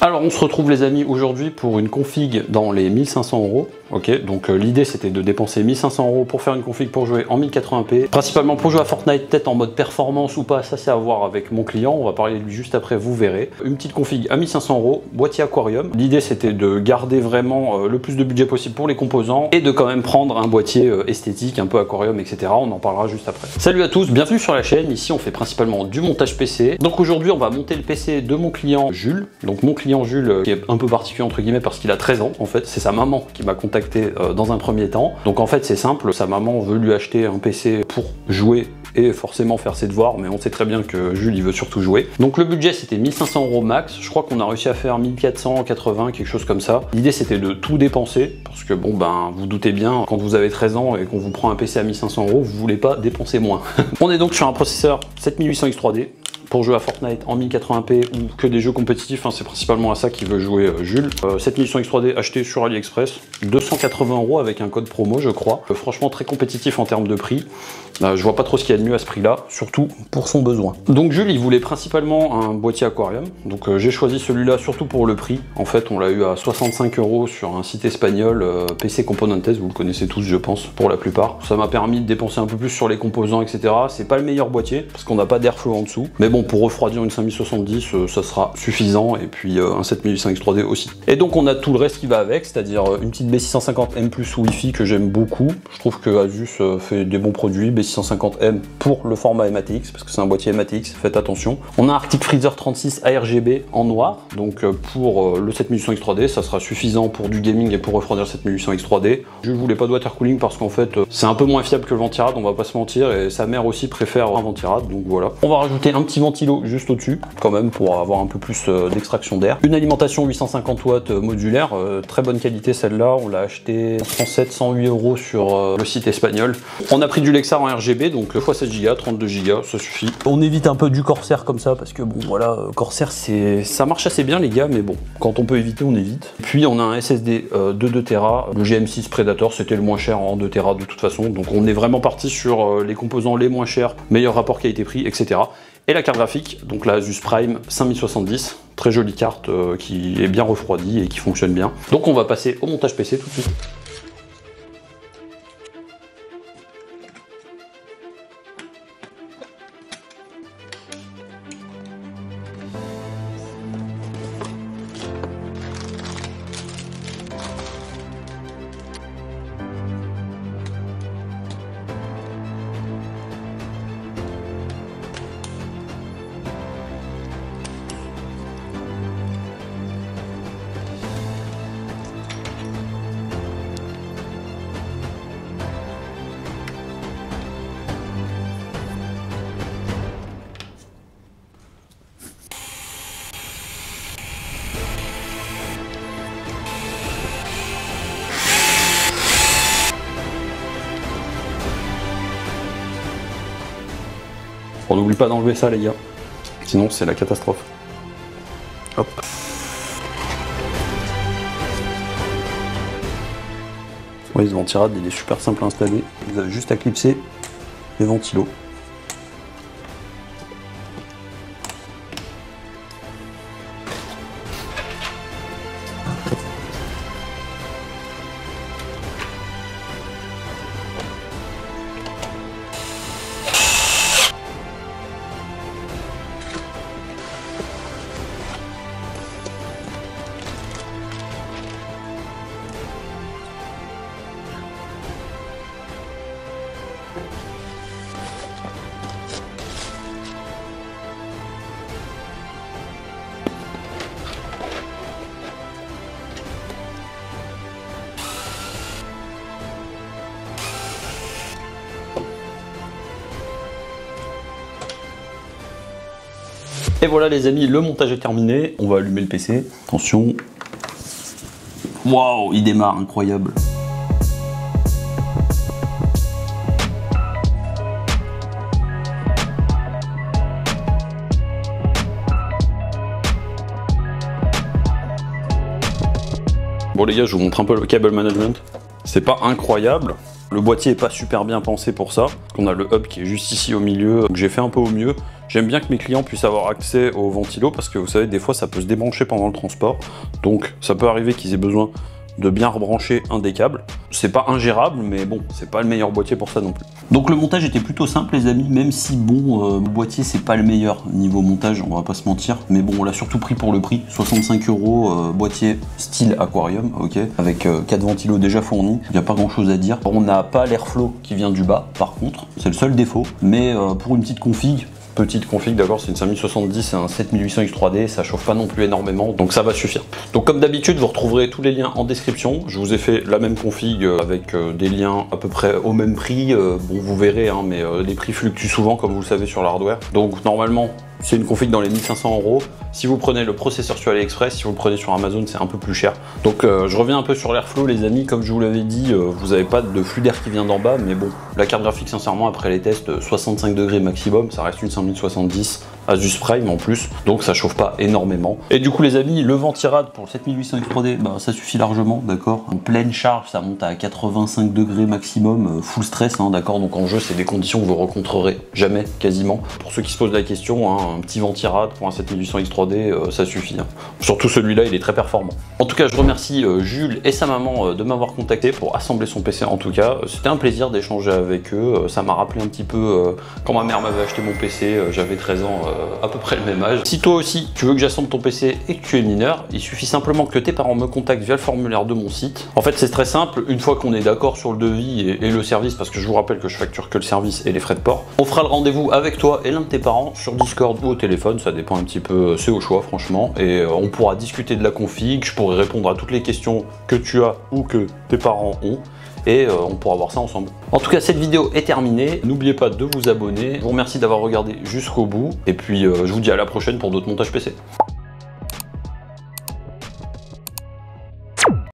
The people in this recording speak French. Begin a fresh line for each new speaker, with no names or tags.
Alors on se retrouve les amis aujourd'hui pour une config dans les 1500 €. Ok, donc l'idée c'était de dépenser 1500 € pour faire une config pour jouer en 1080p, principalement pour jouer à Fortnite, peut-être en mode performance ou pas, ça c'est à voir avec mon client, on va parler de lui juste après, vous verrez. Une petite config à 1500 €, boîtier aquarium. L'idée c'était de garder vraiment le plus de budget possible pour les composants et de quand même prendre un boîtier esthétique, un peu aquarium, etc. On en parlera juste après. Salut à tous, bienvenue sur la chaîne. Ici on fait principalement du montage PC. Donc aujourd'hui on va monter le PC de mon client Jules. Donc mon client Jules qui est un peu particulier entre guillemets parce qu'il a 13 ans en fait, c'est sa maman qui m'a contacté dans un premier temps. Donc en fait c'est simple, sa maman veut lui acheter un PC pour jouer et forcément faire ses devoirs, mais on sait très bien que Jules il veut surtout jouer. Donc le budget c'était 1500 € max, je crois qu'on a réussi à faire 1480, quelque chose comme ça. L'idée c'était de tout dépenser, parce que bon ben vous doutez bien, quand vous avez 13 ans et qu'on vous prend un PC à 1500 €, vous voulez pas dépenser moins. On est donc sur un processeur 7800X 3D, pour jouer à Fortnite en 1080p ou que des jeux compétitifs, hein, c'est principalement à ça qu'il veut jouer Jules. 7800X 3D acheté sur AliExpress, 280 € avec un code promo je crois. Franchement très compétitif en termes de prix. Je vois pas trop ce qu'il y a de mieux à ce prix là, surtout pour son besoin. Donc Jules il voulait principalement un boîtier aquarium, donc j'ai choisi celui-là surtout pour le prix. En fait on l'a eu à 65 € sur un site espagnol, PC Componentes, vous le connaissez tous je pense pour la plupart. Ça m'a permis de dépenser un peu plus sur les composants etc. C'est pas le meilleur boîtier parce qu'on n'a pas d'airflow en dessous, mais bon pour refroidir une 5070 ça sera suffisant, et puis un 7800X 3D aussi. Et donc on a tout le reste qui va avec, c'est-à-dire une petite B650M plus Wi-Fi que j'aime beaucoup. Je trouve que Asus fait des bons produits. B650M pour le format MATX parce que c'est un boîtier MATX, faites attention. On a un Arctic Freezer 36 ARGB en noir, donc pour le 7800X 3D ça sera suffisant pour du gaming et pour refroidir 7800X 3D. Je voulais pas de water cooling parce qu'en fait c'est un peu moins fiable que le ventirad, on va pas se mentir, et sa mère aussi préfère un ventirad, donc voilà. On va rajouter un petit ventilo juste au-dessus quand même pour avoir un peu plus d'extraction d'air. Une alimentation 850 watts modulaire, très bonne qualité celle-là, on l'a acheté 107-108 € sur le site espagnol. On a pris du Lexar en RGB, donc x7 Go, 32 Go, ça suffit. On évite un peu du Corsair comme ça parce que bon voilà, Corsair ça marche assez bien les gars, mais bon, quand on peut éviter on évite. Puis on a un SSD de 2 Tera, le GM6 Predator, c'était le moins cher en 2 Tera de toute façon, donc on est vraiment parti sur les composants les moins chers, meilleur rapport qualité-prix, etc. Et la carte graphique, donc la Asus Prime 5070, très jolie carte qui est bien refroidie et qui fonctionne bien. Donc on va passer au montage PC tout de suite. On n'oublie pas d'enlever ça les gars, sinon c'est la catastrophe. Hop. Oui, ce ventirad il est super simple à installer, vous avez juste à clipser les ventilos. Et voilà les amis, le montage est terminé. On va allumer le PC. Attention. Waouh, il démarre, incroyable. Bon les gars, je vous montre un peu le cable management. C'est pas incroyable. Le boîtier est pas super bien pensé pour ça. On a le hub qui est juste ici au milieu, donc j'ai fait un peu au mieux. J'aime bien que mes clients puissent avoir accès au ventilo parce que vous savez, des fois ça peut se débrancher pendant le transport. Donc ça peut arriver qu'ils aient besoin de bien rebrancher un des câbles. C'est pas ingérable, mais bon, c'est pas le meilleur boîtier pour ça non plus. Donc le montage était plutôt simple les amis, même si bon, le boîtier c'est pas le meilleur niveau montage, on va pas se mentir. Mais bon, on l'a surtout pris pour le prix, 65 €, boîtier style aquarium, ok, avec 4 ventilos déjà fournis, il n'y a pas grand chose à dire. On n'a pas l'airflow qui vient du bas, par contre, c'est le seul défaut. Mais pour une petite config, d'accord, c'est une 5070 et un 7800 X3D, ça chauffe pas non plus énormément, donc ça va suffire. Donc comme d'habitude, vous retrouverez tous les liens en description. Je vous ai fait la même config avec des liens à peu près au même prix. Bon, vous verrez, hein, mais les prix fluctuent souvent, comme vous le savez, sur l'hardware. Donc normalement, c'est une config dans les 1500 €. Si vous prenez le processeur sur AliExpress, si vous le prenez sur Amazon, c'est un peu plus cher. Donc je reviens un peu sur l'airflow les amis, comme je vous l'avais dit, vous n'avez pas de flux d'air qui vient d'en bas, mais bon, la carte graphique sincèrement après les tests, 65 degrés maximum, ça reste une 5070 Asus Prime en plus, donc ça chauffe pas énormément. Et du coup les amis, le ventirad pour le 7800 X3D, bah, ça suffit largement, d'accord. En pleine charge, ça monte à 85 degrés maximum, full stress, hein, d'accord. Donc en jeu, c'est des conditions que vous rencontrerez jamais, quasiment. Pour ceux qui se posent la question, hein, un petit ventirad pour un 7800 X3D, ça suffit. Hein. Surtout celui-là, il est très performant. En tout cas, je remercie Jules et sa maman de m'avoir contacté pour assembler son PC. En tout cas, c'était un plaisir d'échanger avec eux. Ça m'a rappelé un petit peu quand ma mère m'avait acheté mon PC, j'avais 13 ans, à peu près le même âge. Si toi aussi tu veux que j'assemble ton PC et que tu es mineur, il suffit simplement que tes parents me contactent via le formulaire de mon site. En fait c'est très simple, une fois qu'on est d'accord sur le devis et le service, parce que je vous rappelle que je facture que le service et les frais de port, on fera le rendez-vous avec toi et l'un de tes parents sur Discord ou au téléphone, ça dépend un petit peu, c'est au choix franchement, et on pourra discuter de la config, je pourrai répondre à toutes les questions que tu as ou que tes parents ont, et on pourra voir ça ensemble. En tout cas, cette vidéo est terminée. N'oubliez pas de vous abonner. Je vous remercie d'avoir regardé jusqu'au bout. Et puis, je vous dis à la prochaine pour d'autres montages PC.